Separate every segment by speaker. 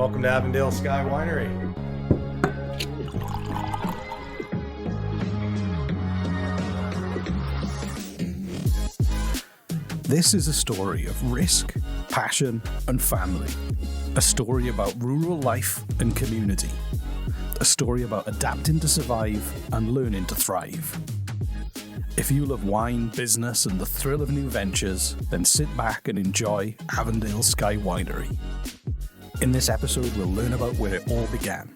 Speaker 1: Welcome to Avondale Sky Winery.
Speaker 2: This is a story of risk, passion, and family. A story about rural life and community. A story about adapting to survive and learning to thrive. If you love wine, business, and the thrill of new ventures, then sit back and enjoy Avondale Sky Winery. In this episode, we'll learn about where it all began.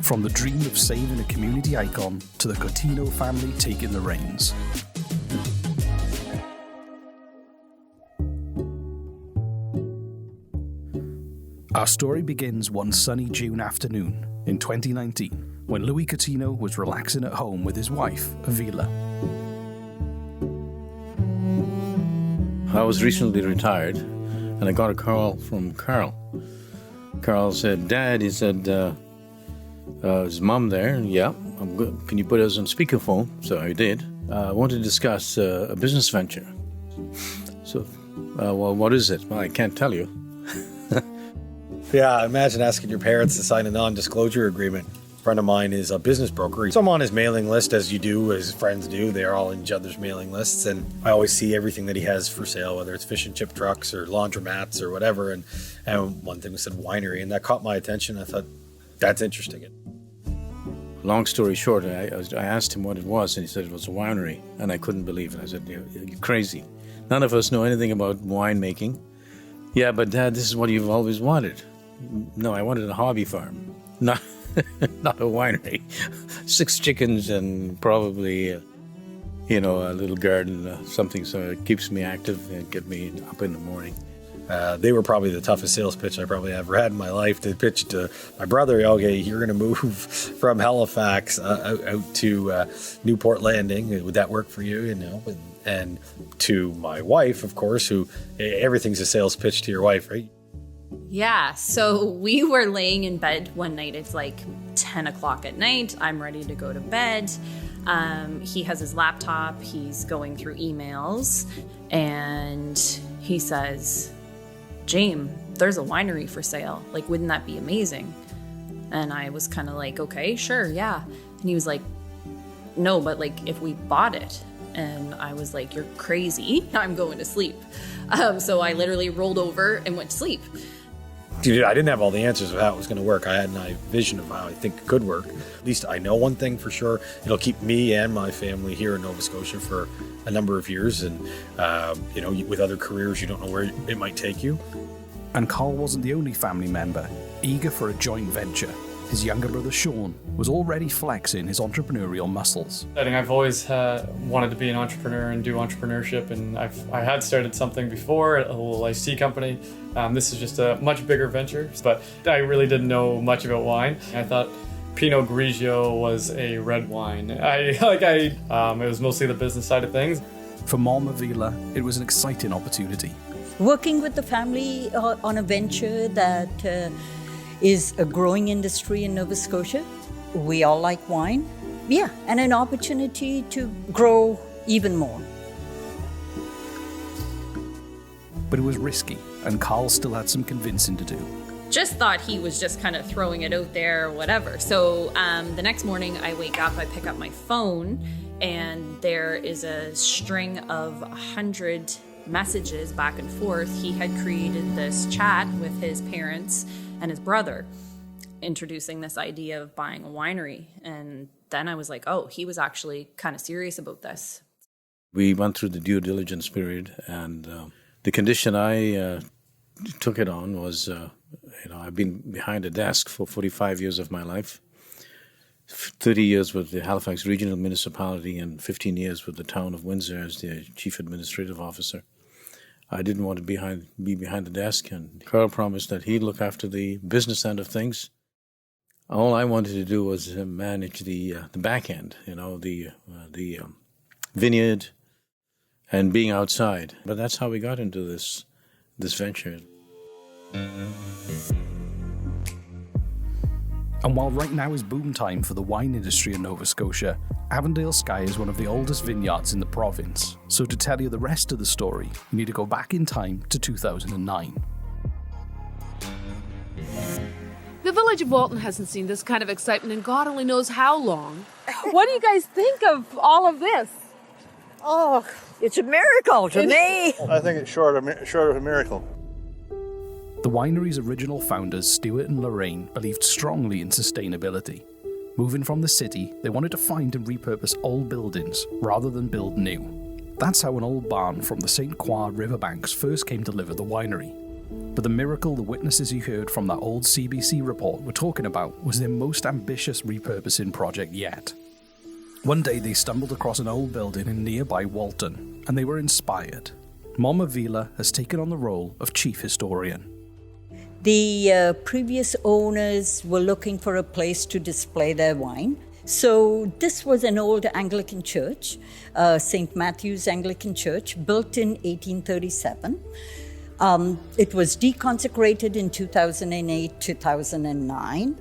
Speaker 2: From the dream of saving a community icon to the Coutinho family taking the reins. Our story begins one sunny June afternoon in 2019 when Louis Coutinho was relaxing at home with his wife, Avila.
Speaker 3: I was recently retired and I got a call from Carl. Carl said, "Dad," he said, "is Mom there?" "Yeah, I'm good. Can you put us on speakerphone?" So I did. I want to discuss a business venture. So, well, what is it? Well, I can't tell you.
Speaker 1: Yeah, imagine asking your parents to sign a non-disclosure agreement. A friend of mine is a business broker. So I'm on his mailing list, as you do, as friends do. They're all in each other's mailing lists, and I always see everything that he has for sale, whether it's fish and chip trucks or laundromats or whatever. And one thing said winery, and that caught my attention. I thought, that's interesting.
Speaker 3: Long story short, I asked him what it was, and he said it was a winery, and I couldn't believe it. I said, "You're crazy. None of us know anything about winemaking." "Yeah, but Dad, this is what you've always wanted." "No, I wanted a hobby farm, not a winery. 6 chickens and probably, a little garden, something so it keeps me active and get me up in the morning."
Speaker 1: They were probably the toughest sales pitch I probably ever had in my life. To pitch to my brother, "Okay, you're going to move from Halifax out to Newport Landing. Would that work for you?" And to my wife, of course, who everything's a sales pitch to your wife, right?
Speaker 4: Yeah, so we were laying in bed one night. It's like 10 o'clock at night. I'm ready to go to bed. He has his laptop. He's going through emails. And he says, "James, there's a winery for sale. Like, wouldn't that be amazing?" And I was kind of like, "Okay, sure, yeah." And he was like, "No, but like if we bought it." And I was like, "You're crazy. I'm going to sleep." So I literally rolled over and went to sleep.
Speaker 1: Dude, I didn't have all the answers of how it was going to work. I had a vision of how I think it could work. At least I know one thing for sure. It'll keep me and my family here in Nova Scotia for a number of years. And, with other careers, you don't know where it might take you.
Speaker 2: And Carl wasn't the only family member eager for a joint venture. His younger brother Sean was already flexing his entrepreneurial muscles.
Speaker 5: I've always wanted to be an entrepreneur and do entrepreneurship, and I had started something before, a little iced tea company. This is just a much bigger venture, but I really didn't know much about wine. I thought Pinot Grigio was a red wine. It was mostly the business side of things.
Speaker 2: For Mom Avila, it was an exciting opportunity.
Speaker 6: Working with the family on a venture that is a growing industry in Nova Scotia. We all like wine. Yeah, and an opportunity to grow even more.
Speaker 2: But it was risky, and Carl still had some convincing to do.
Speaker 4: Just thought he was just kind of throwing it out there, whatever. So the next morning I wake up, I pick up my phone, and there is a string of 100 messages back and forth. He had created this chat with his parents and his brother, introducing this idea of buying a winery. And then I was like, oh, he was actually kind of serious about this.
Speaker 3: We went through the due diligence period, and the condition I took it on was, I've been behind a desk for 45 years of my life, 30 years with the Halifax Regional Municipality and 15 years with the town of Windsor as the Chief Administrative Officer. I didn't want to be behind the desk, and Carl promised that he'd look after the business end of things. All I wanted to do was manage the back end, the vineyard and being outside. But that's how we got into this venture.
Speaker 2: And while right now is boom time for the wine industry in Nova Scotia, Avondale Sky is one of the oldest vineyards in the province. So to tell you the rest of the story, you need to go back in time to 2009.
Speaker 7: The village of Walton hasn't seen this kind of excitement in God only knows how long. What do you guys think of all of this?
Speaker 6: Oh, it's a miracle to me.
Speaker 8: I think it's short of a miracle.
Speaker 2: The winery's original founders, Stuart and Lorraine, believed strongly in sustainability. Moving from the city, they wanted to find and repurpose old buildings rather than build new. That's how an old barn from the St. Croix riverbanks first came to live at the winery. But the miracle the witnesses you heard from that old CBC report were talking about was their most ambitious repurposing project yet. One day they stumbled across an old building in nearby Walton, and they were inspired. Mama Vila has taken on the role of chief historian.
Speaker 6: The previous owners were looking for a place to display their wine. So this was an old Anglican church, St. Matthew's Anglican Church, built in 1837. It was deconsecrated in 2008, 2009.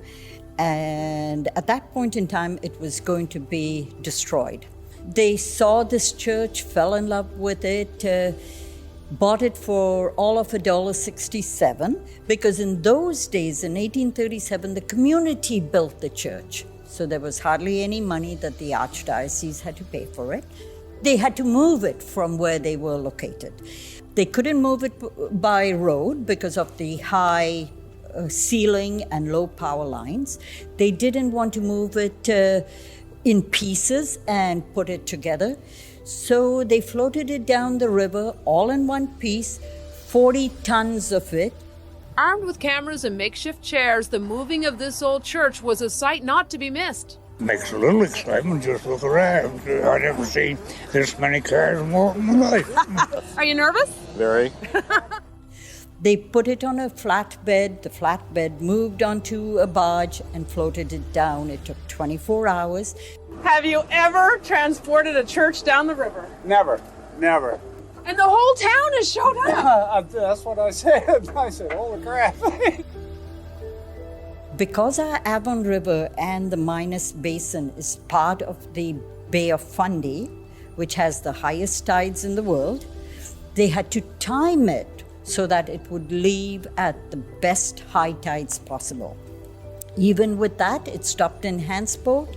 Speaker 6: And at that point in time, it was going to be destroyed. They saw this church, fell in love with it, bought it for all of $1.67, because in those days, in 1837, the community built the church. So there was hardly any money that the archdiocese had to pay for it. They had to move it from where they were located. They couldn't move it by road because of the high ceiling and low power lines. They didn't want to move it in pieces and put it together. So they floated it down the river all in one piece, 40 tons of it.
Speaker 7: Armed with cameras and makeshift chairs, the moving of this old church was a sight not to be missed.
Speaker 9: Makes a little excitement, just look around. I've never seen this many cars in my life.
Speaker 7: Are you nervous?
Speaker 8: Very.
Speaker 6: They put it on a flatbed. The flatbed moved onto a barge and floated it down. It took 24 hours.
Speaker 7: Have you ever transported a church down the river?
Speaker 9: Never.
Speaker 7: And the whole town has showed up.
Speaker 9: That's what I said. I said, holy crap.
Speaker 6: Because our Avon River and the Minas Basin is part of the Bay of Fundy, which has the highest tides in the world, they had to time it so that it would leave at the best high tides possible. Even with that, it stopped in Hansport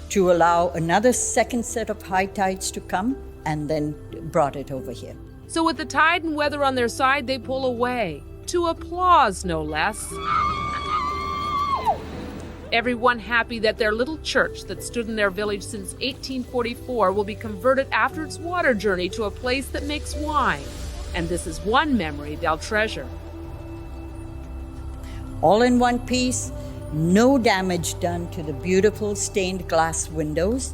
Speaker 6: to allow another second set of high tides to come, and then brought it over here.
Speaker 7: So with the tide and weather on their side, they pull away. To applause, no less. Everyone happy that their little church that stood in their village since 1844 will be converted after its water journey to a place that makes wine. And this is one memory they'll treasure.
Speaker 6: All in one piece, no damage done to the beautiful stained glass windows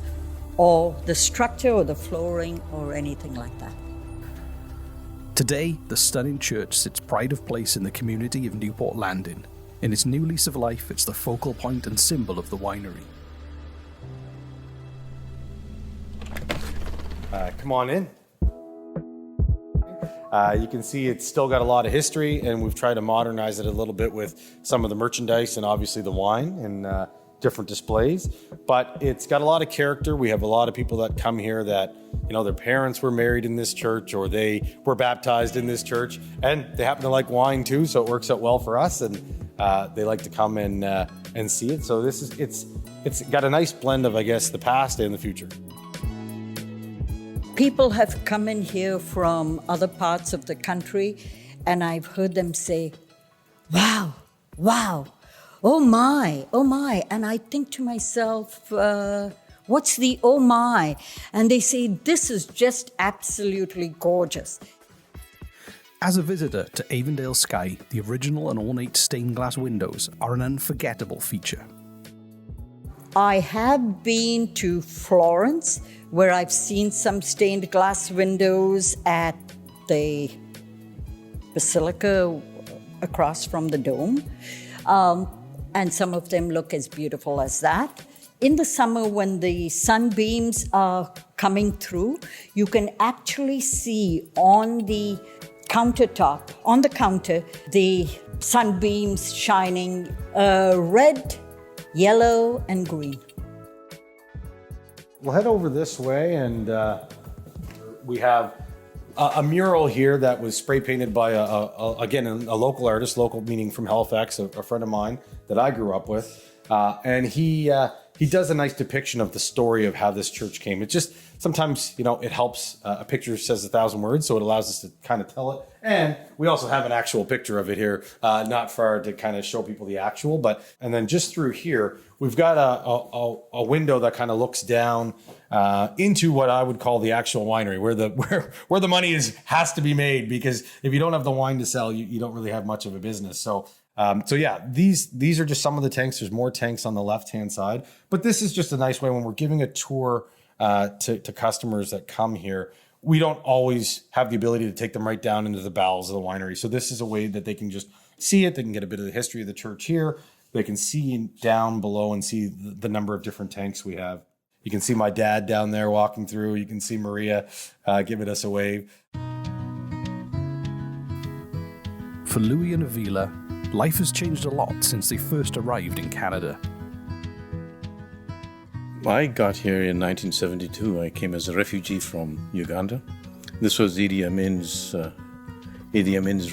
Speaker 6: or the structure or the flooring or anything like that.
Speaker 2: Today, the stunning church sits pride of place in the community of Newport Landing. In its new lease of life, it's the focal point and symbol of the winery.
Speaker 1: Come on in. You can see it's still got a lot of history, and we've tried to modernize it a little bit with some of the merchandise and obviously the wine and different displays. But it's got a lot of character. We have a lot of people that come here that, you know, their parents were married in this church or they were baptized in this church, and they happen to like wine too, so it works out well for us, and they like to come and see it. So it's got a nice blend of, I guess, the past and the future.
Speaker 6: People have come in here from other parts of the country, and I've heard them say, wow, oh my. And I think to myself, what's the oh my? And they say, this is just absolutely gorgeous.
Speaker 2: As a visitor to Avondale Sky, the original and ornate stained glass windows are an unforgettable feature.
Speaker 6: I have been to Florence, where I've seen some stained glass windows at the basilica across from the dome. And some of them look as beautiful as that. In the summer, when the sunbeams are coming through, you can actually see on the countertop, on the counter, the sunbeams shining red, yellow, and green.
Speaker 1: We'll head over this way, and we have a mural here that was spray painted by a local artist, local meaning from Halifax, a friend of mine that I grew up with, and he does a nice depiction of the story of how this church came. It just sometimes, it helps. A picture says 1,000 words, so it allows us to kind of tell it. And we also have an actual picture of it here, not far to kind of show people the actual. And then just through here, we've got a window that kind of looks down into what I would call the actual winery, where the money has to be made, because if you don't have the wine to sell, you don't really have much of a business. So yeah, these are just some of the tanks. There's more tanks on the left-hand side, but this is just a nice way when we're giving a tour to customers that come here. We don't always have the ability to take them right down into the bowels of the winery. So this is a way that they can just see it. They can get a bit of the history of the church here. They can see down below and see the number of different tanks we have. You can see my dad down there walking through. You can see Maria giving us a wave.
Speaker 2: For Louis and Avila, life has changed a lot since they first arrived in Canada.
Speaker 3: I got here in 1972. I came as a refugee from Uganda. This was Idi Amin's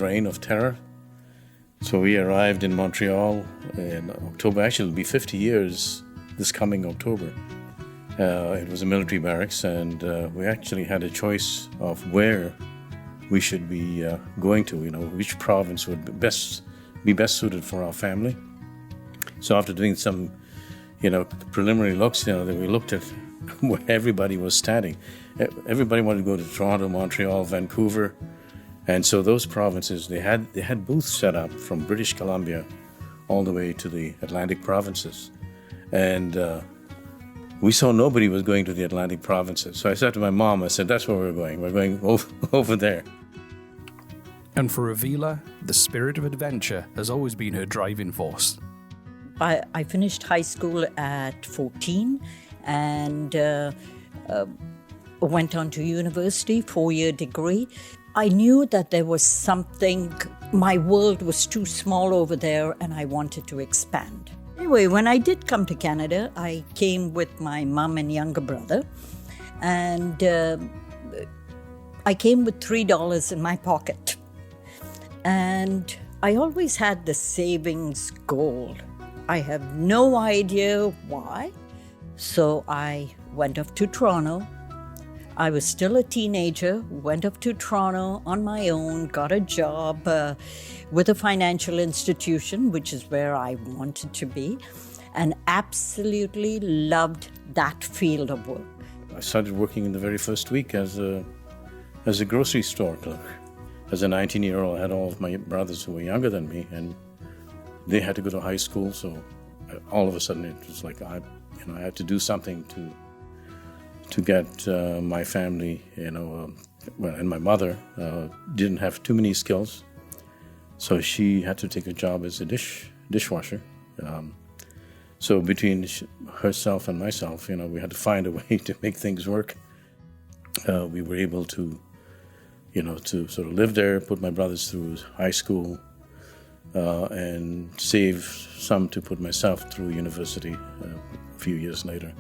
Speaker 3: reign of terror. So we arrived in Montreal in October. Actually, it'll be 50 years this coming October. It was a military barracks, and we actually had a choice of where we should be going to, which province would be best suited for our family. So after doing some preliminary looks, that we looked at where everybody was standing. Everybody wanted to go to Toronto, Montreal, Vancouver, and so those provinces, they had booths set up from British Columbia all the way to the Atlantic provinces, and we saw nobody was going to the Atlantic provinces. So I said to my mom, I said, "That's where we're going. We're going over there."
Speaker 2: And for Avila, the spirit of adventure has always been her driving force.
Speaker 6: I finished high school at 14 and went on to university, 4-year degree. I knew that there was something, my world was too small over there and I wanted to expand. Anyway, when I did come to Canada, I came with my mom and younger brother, and I came with $3 in my pocket. And I always had the savings goal. I have no idea why. So I went off to Toronto. I was still a teenager, went up to Toronto on my own, got a job with a financial institution, which is where I wanted to be, and absolutely loved that field of work.
Speaker 3: I started working in the very first week as a grocery store clerk. As a 19-year-old, I had all of my brothers who were younger than me, and they had to go to high school, so all of a sudden it was like I had to do something to get my family, and my mother didn't have too many skills, so she had to take a job as a dishwasher. So between herself and myself, we had to find a way to make things work. We were able to, to sort of live there, put my brothers through high school, and save some to put myself through university a few years later.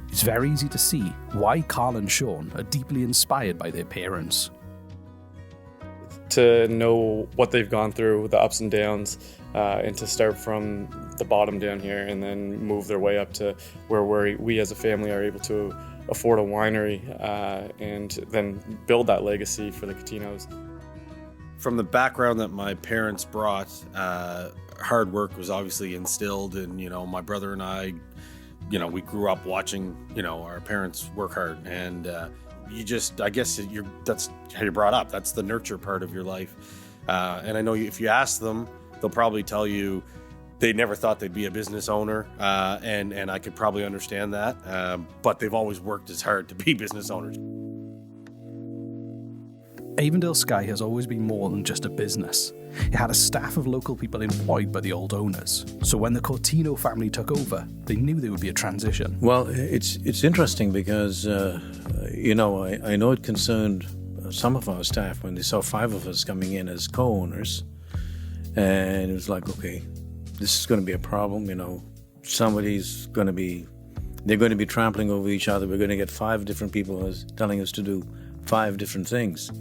Speaker 2: It's very easy to see why Carl and Sean are deeply inspired by their parents.
Speaker 5: To know what they've gone through, the ups and downs, and to start from the bottom down here and then move their way up to where we as a family are able to afford a winery and then build that legacy for the Catinos.
Speaker 1: From the background that my parents brought, hard work was obviously instilled, and my brother and I, we grew up watching our parents work hard, and that's how you're brought up. That's the nurture part of your life, and I know if you ask them, they'll probably tell you they never thought they'd be a business owner, and I could probably understand that, but they've always worked as hard to be business owners.
Speaker 2: Avondale Sky has always been more than just a business. It had a staff of local people employed by the old owners. So when the Cortino family took over, they knew there would be a transition.
Speaker 3: Well, it's interesting because, I know it concerned some of our staff when they saw 5 of us coming in as co-owners. And it was like, okay, this is going to be a problem, they're going to be trampling over each other. We're going to get 5 different people telling us to do 5 different things.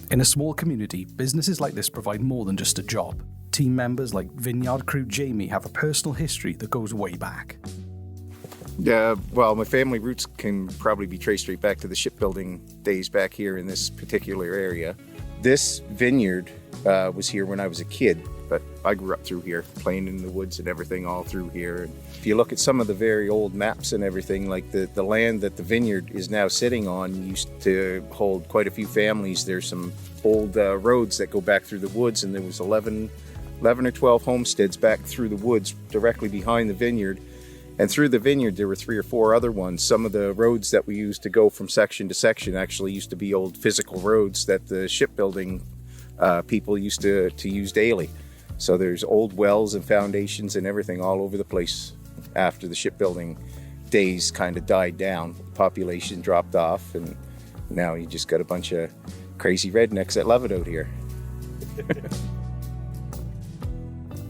Speaker 2: In a small community, businesses like this provide more than just a job. Team members like vineyard crew Jamie have a personal history that goes way back.
Speaker 10: Well, my family roots can probably be traced straight back to the shipbuilding days back here in this particular area. This vineyard was here when I was a kid, but I grew up through here, playing in the woods and everything all through here. And if you look at some of the very old maps and everything, like the land that the vineyard is now sitting on used to hold quite a few families. There's some old roads that go back through the woods, and there was 11 or 12 homesteads back through the woods directly behind the vineyard. And through the vineyard, there were 3 or 4 other ones. Some of the roads that we used to go from section to section actually used to be old physical roads that the shipbuilding people used to use daily. So there's old wells and foundations and everything all over the place after the shipbuilding days kind of died down. The population dropped off, and now you just got a bunch of crazy rednecks that love it out here.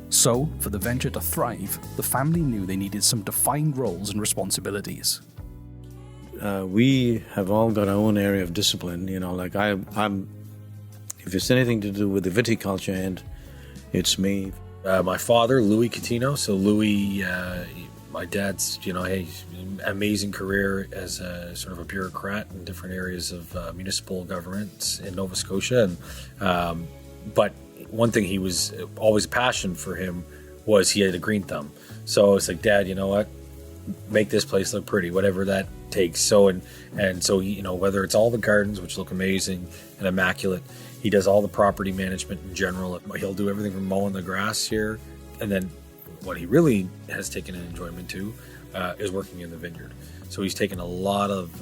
Speaker 2: So, for the venture to thrive, the family knew they needed some defined roles and responsibilities.
Speaker 3: We have all got our own area of discipline. You know, like I'm. If it's anything to do with the viticulture end, it's me.
Speaker 1: My father, Louis Catino. So Louis, my dad's, amazing career as a sort of a bureaucrat in different areas of municipal governments in Nova Scotia. And but one thing he was always a passion for him was he had a green thumb. So it's like, Dad, you know what? Make this place look pretty, whatever that takes. So and so whether it's all the gardens, which look amazing and immaculate, he does all the property management in general. He'll do everything from mowing the grass here, and then what he really has taken an enjoyment to is working in the vineyard. So he's taken a lot of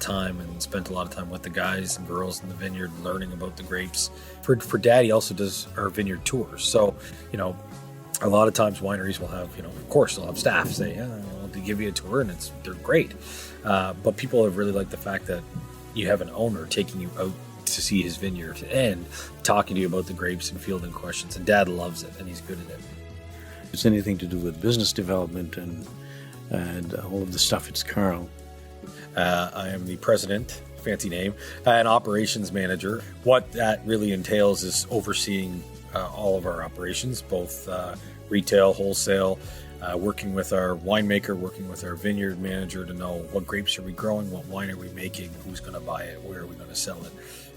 Speaker 1: time and spent a lot of time with the guys and girls in the vineyard, learning about the grapes. For Dad, he also does our vineyard tours. So a lot of times wineries will have, of course, they'll have staff say, "Yeah, I'll give you a tour," and they're great. But people have really liked the fact that you have an owner taking you out to see his vineyard and talking to you about the grapes and fielding questions. And Dad loves it, and he's good at it.
Speaker 3: If it's anything to do with business development and all of the stuff, it's Carl.
Speaker 1: I am the president, fancy name, and operations manager. What that really entails is overseeing all of our operations, both retail, wholesale, working with our winemaker, working with our vineyard manager to know what grapes are we growing, what wine are we making, who's going to buy it, where are we going to sell it.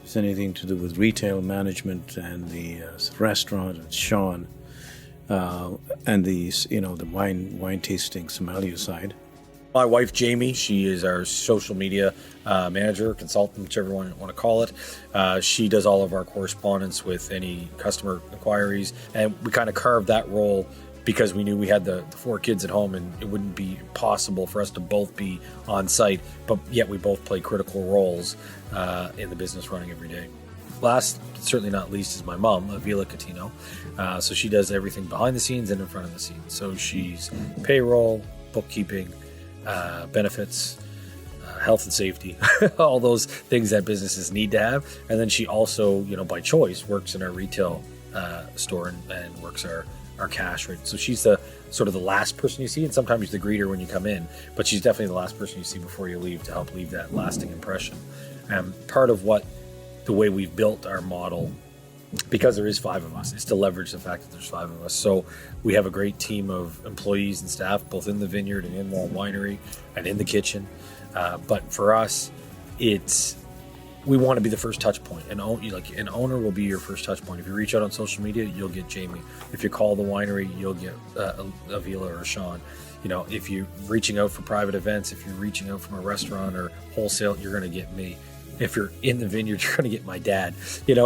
Speaker 3: If it's anything to do with retail management and the restaurant, it's Sean, and the wine tasting sommelier side.
Speaker 1: My wife, Jamie, she is our social media manager, consultant, whichever one you want to call it. She does all of our correspondence with any customer inquiries, and we kind of carved that role because we knew we had the 4 kids at home, and it wouldn't be possible for us to both be on site, but yet we both play critical roles in the business running every day. Last, certainly not least, is my mom, Avila Catino. So she does everything behind the scenes and in front of the scenes. So she's payroll, bookkeeping, benefits, health and safety, all those things that businesses need to have. And then she also, by choice, works in our retail store and works our cash rate. So she's the sort of the last person you see, and sometimes the greeter when you come in, but she's definitely the last person you see before you leave to help leave that lasting impression. Part of the way we've built our model, because there is 5 of us, is to leverage the fact that there's 5 of us. So we have a great team of employees and staff, both in the vineyard and in the winery and in the kitchen. But for us, we want to be the first touch point. An owner will be your first touch point. If you reach out on social media, you'll get Jamie. If you call the winery, you'll get Avila or Sean. If you're reaching out for private events, if you're reaching out from a restaurant or wholesale, you're going to get me. If you're in the vineyard, you're going to get my dad.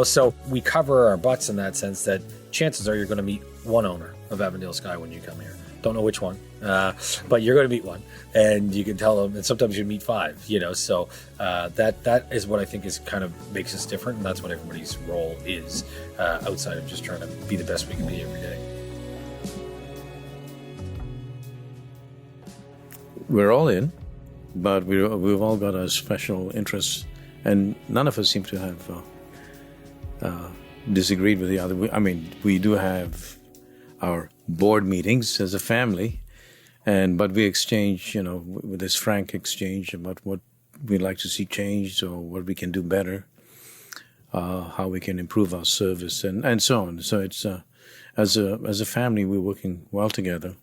Speaker 1: So we cover our butts in that sense that chances are you're going to meet one owner of Avondale Sky when you come here. Don't know which one, but you're going to meet one, and you can tell them. And sometimes you meet 5. So that is what I think is kind of makes us different, and that's what everybody's role is outside of just trying to be the best we can be every day.
Speaker 3: We're all in, but we've all got our special interests, and none of us seem to have disagreed with the other. We do have our board meetings as a family, but we exchange, with this frank exchange about what we'd like to see changed or what we can do better, how we can improve our service, and so on. So it's as a family, we're working well together.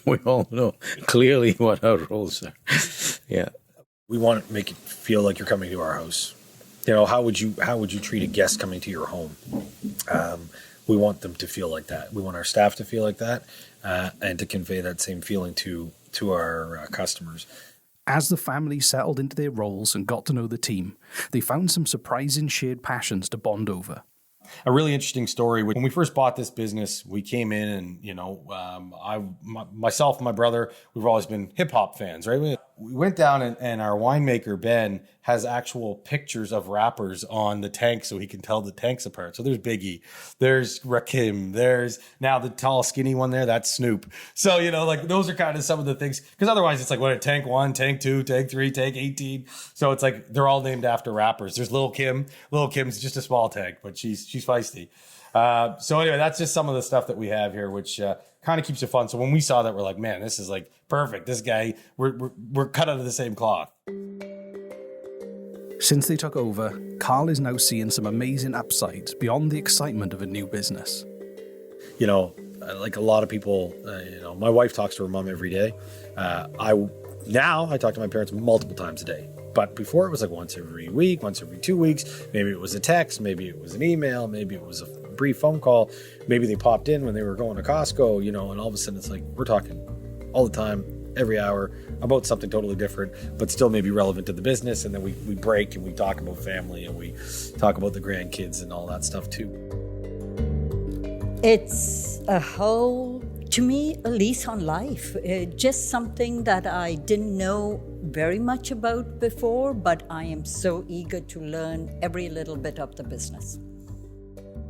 Speaker 3: We all know clearly what our roles are. Yeah.
Speaker 1: We want to make it feel like you're coming to our house. You know, how would you treat a guest coming to your home? We want them to feel like that. We want our staff to feel like that, and to convey that same feeling to our customers.
Speaker 2: As the family settled into their roles and got to know the team, they found some surprising shared passions to bond over.
Speaker 1: A really interesting story. When we first bought this business, we came in and, myself and my brother, we've always been hip hop fans, right? We went down and our winemaker, Ben, has actual pictures of rappers on the tank so he can tell the tanks apart. So there's Biggie, there's Rakim, there's now the tall, skinny one there, that's Snoop. So, those are kind of some of the things, because otherwise it's like, what, tank 1, tank 2, tank 3, tank 18. So it's like, they're all named after rappers. There's Lil Kim. Lil Kim's just a small tank, but she's feisty. So anyway, that's just some of the stuff that we have here, which kind of keeps it fun. So when we saw that, we're like, man, this is like perfect. This guy, we're cut out of the same cloth.
Speaker 2: Since they took over, Carl is now seeing some amazing upsides beyond the excitement of a new business.
Speaker 1: Like a lot of people, my wife talks to her mom every day. I talk to my parents multiple times a day. But before it was like once every week, once every 2 weeks. Maybe it was a text, maybe it was an email, maybe it was a brief phone call. Maybe they popped in when they were going to Costco, and all of a sudden it's like we're talking all the time, every hour, about something totally different, but still maybe relevant to the business. And then we break and we talk about family and we talk about the grandkids and all that stuff too.
Speaker 6: It's to me, a lease on life. Just something that I didn't know very much about before, but I am so eager to learn every little bit of the business.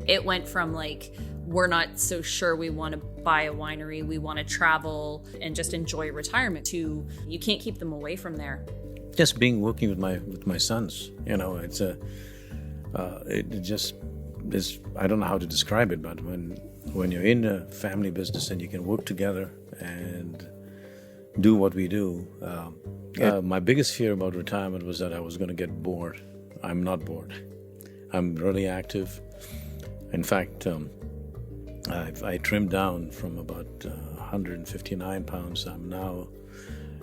Speaker 4: It went from like, we're not so sure we want to buy a winery, we want to travel and just enjoy retirement, to you can't keep them away from there.
Speaker 3: Just working with my sons, it's it just is. I don't know how to describe it, but when you're in a family business and you can work together and do what we do, my biggest fear about retirement was that I was going to get bored. I'm not bored. I'm really active. In fact, I trimmed down from about 159 pounds. I'm now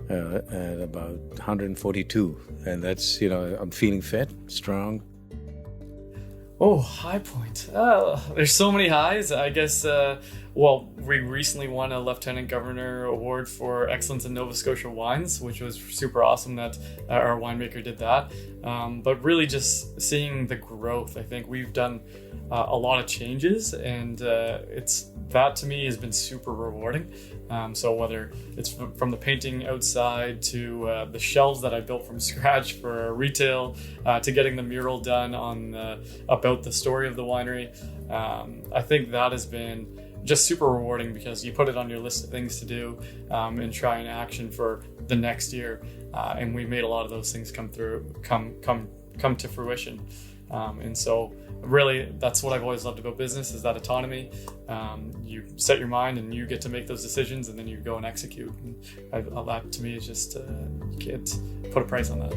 Speaker 3: at about 142, and that's, I'm feeling fit, strong.
Speaker 5: Oh, high point. There's so many highs. I guess, we recently won a Lieutenant Governor Award for Excellence in Nova Scotia Wines, which was super awesome that our winemaker did that. But really just seeing the growth. I think we've done a lot of changes, and that to me has been super rewarding. So whether it's from the painting outside to the shelves that I built from scratch for retail, to getting the mural done on about the story of the winery, I think that has been just super rewarding, because you put it on your list of things to do and try and action for the next year, and we made a lot of those things come to fruition. And so really, that's what I've always loved about business, is that autonomy. You set your mind and you get to make those decisions, and then you go and execute. And that to me is just, you can't put a price on that.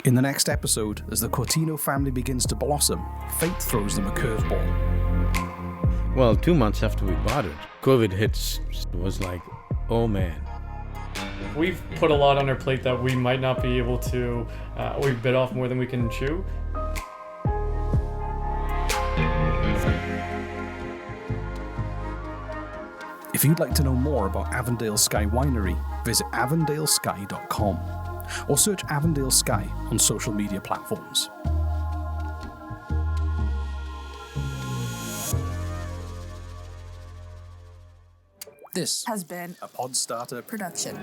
Speaker 2: In the next episode, as the Cortino family begins to blossom, fate throws them a curveball.
Speaker 3: Well, 2 months after we bought it, COVID hits. It was like, oh man.
Speaker 5: We've put a lot on our plate that we might not be able to, we've bit off more than we can chew.
Speaker 2: If you'd like to know more about Avondale Sky Winery, visit avondalesky.com or search Avondale Sky on social media platforms. This
Speaker 11: has been
Speaker 2: a Podstarter
Speaker 11: production.